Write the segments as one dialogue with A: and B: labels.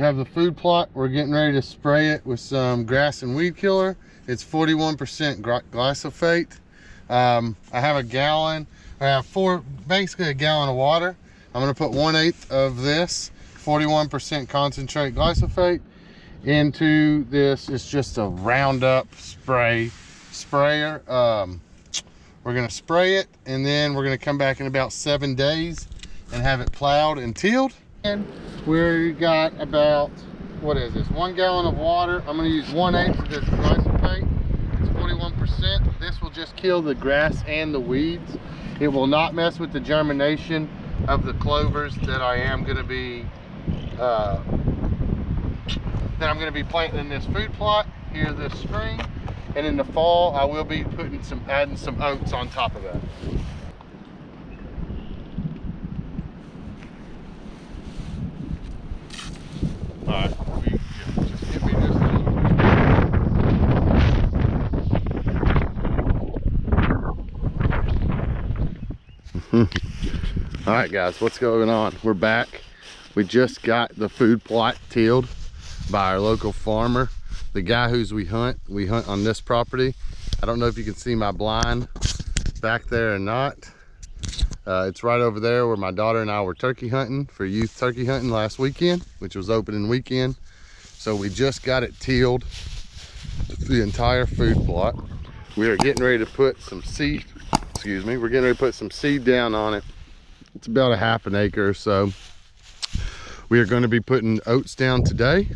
A: have the food plot. We're getting ready to spray it with some grass and weed killer. It's 41% glyphosate. I have a gallon. I have basically a gallon of water. I'm going to put 1/8 of this 41% concentrate glyphosate into this. It's just a Roundup sprayer. We're going to spray it, and then we're going to come back in about 7 days and have it plowed and tilled. And we got about, what is this, 1 gallon of water. I'm going to use 1/8 of this glyphosate. It's 41%. This will just kill the grass and the weeds. It will not mess with the germination of the clovers that I am going to be planting in this food plot here this spring. And in the fall, I will be adding some oats on top of that. All right, just give me just a little bit. All right, guys, what's going on? We're back. We just got the food plot tilled by our local farmer. The guy who's we hunt on this property. I don't know if you can see my blind back there or not. It's right over there where my daughter and I were turkey hunting for youth turkey hunting last weekend, which was opening weekend. So we just got it tilled, the entire food plot. We are getting ready to put some seed, we're getting ready to put some seed down on it. It's about a half an acre or so. We are going to be putting oats down today.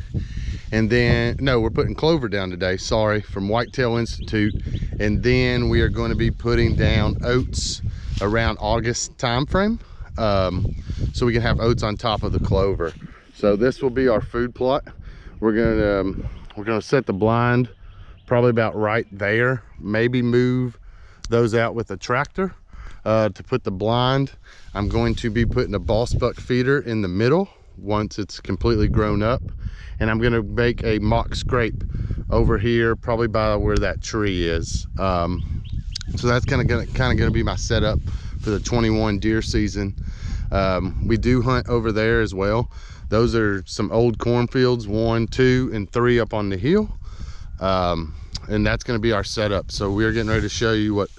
A: And then, no, we're putting clover down today, sorry, from Whitetail Institute. And then we are going to be putting down oats around August time frame, so we can have oats on top of the clover. So this will be our food plot. We're gonna set the blind probably about right there, maybe move those out with a tractor to put the blind. I'm going to be putting a boss buck feeder in the middle once it's completely grown up, and I'm going to make a mock scrape over here probably by where that tree is. So that's kind of going to be my setup for the 21 deer season. We do hunt over there as well. Those are some old cornfields, 1, 2, and 3 up on the hill, and that's going to be our setup. So we're getting ready to show you what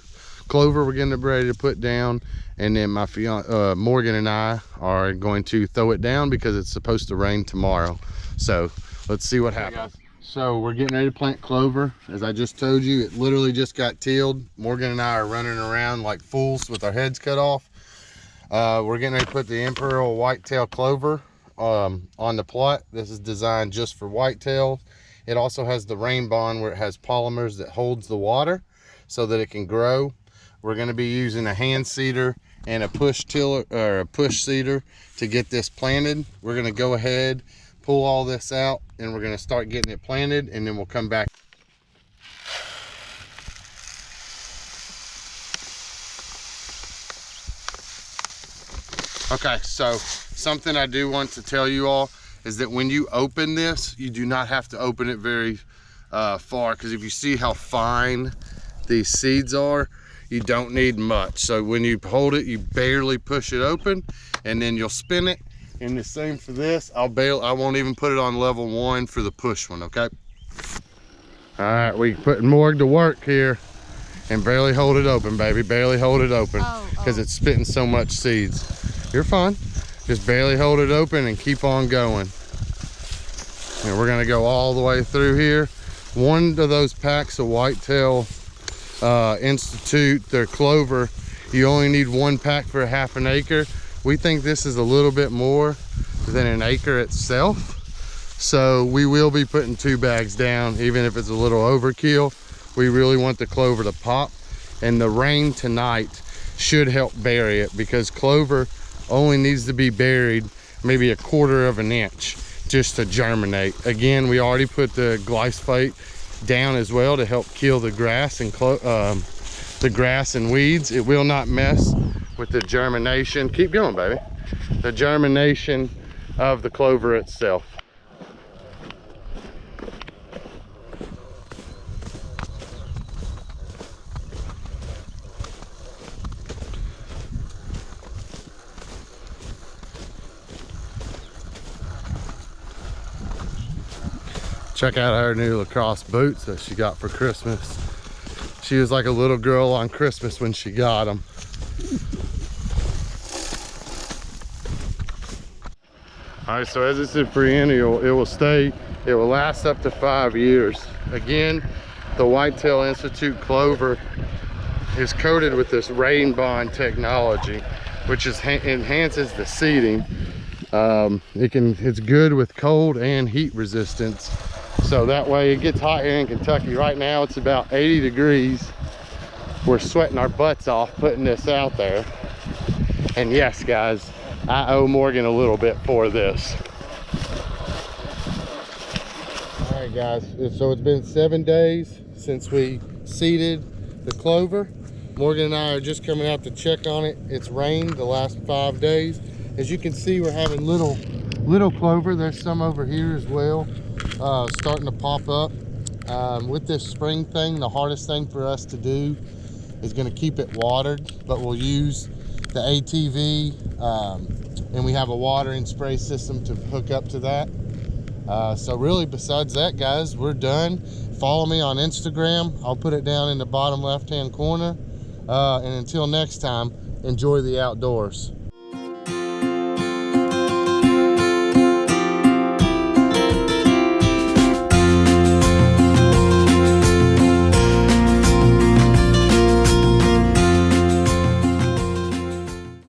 A: clover we're getting ready to put down, and then my fiance Morgan and I are going to throw it down because it's supposed to rain tomorrow. So let's see what happens. So we're getting ready to plant clover. As I just told you, it literally just got tilled. Morgan and I are running around like fools with our heads cut off. We're getting ready to put the Imperial Whitetail Clover on the plot. This is designed just for whitetail. It also has the rain bond where it has polymers that holds the water so that it can grow. We're going to be using a hand seeder and a push tiller or a push seeder to get this planted. We're going to go ahead, pull all this out, and we're going to start getting it planted, and then we'll come back. Okay, so something I do want to tell you all is that when you open this, you do not have to open it very far, because if you see how fine these seeds are, you don't need much. So when you hold it, you barely push it open, and then you'll spin it. And the same for this. I won't even put it on level 1 for the push one, okay? All right, we putting Morg to work here, and barely hold it open, baby. Barely hold it open, because it's spitting so much seeds. You're fine. Just barely hold it open and keep on going. And we're gonna go all the way through here. One of those packs of Whitetail Institute, their clover, you only need 1 pack for a half an acre. We think this is a little bit more than an acre itself, so we will be putting 2 bags down, even if it's a little overkill. We really want the clover to pop, and the rain tonight should help bury it, because clover only needs to be buried maybe 1/4 of an inch just to germinate. Again, we already put the glyphosate down as well to help kill the grass and weeds. It will not mess with the germination. Keep going, baby. The germination of the clover itself. Check out her new lacrosse boots that she got for Christmas. She was like a little girl on Christmas when she got them. All right, so as it's a perennial, it will last up to 5 years. Again, the Whitetail Institute Clover is coated with this rain bond technology, which enhances the seating. It's good with cold and heat resistance. So that way it gets hot here in Kentucky. Right now it's about 80 degrees. We're sweating our butts off putting this out there. And yes, guys, I owe Morgan a little bit for this. All right, guys, so it's been 7 days since we seeded the clover. Morgan and I are just coming out to check on it. It's rained the last 5 days. As you can see, we're having little clover. There's some over here as well, starting to pop up. With this spring thing, the hardest thing for us to do is going to keep it watered, but we'll use the ATV, and we have a watering spray system to hook up to that. So really, besides that, guys, we're done. Follow me on Instagram. I'll put it down in the bottom left-hand corner. And until next time, enjoy the outdoors.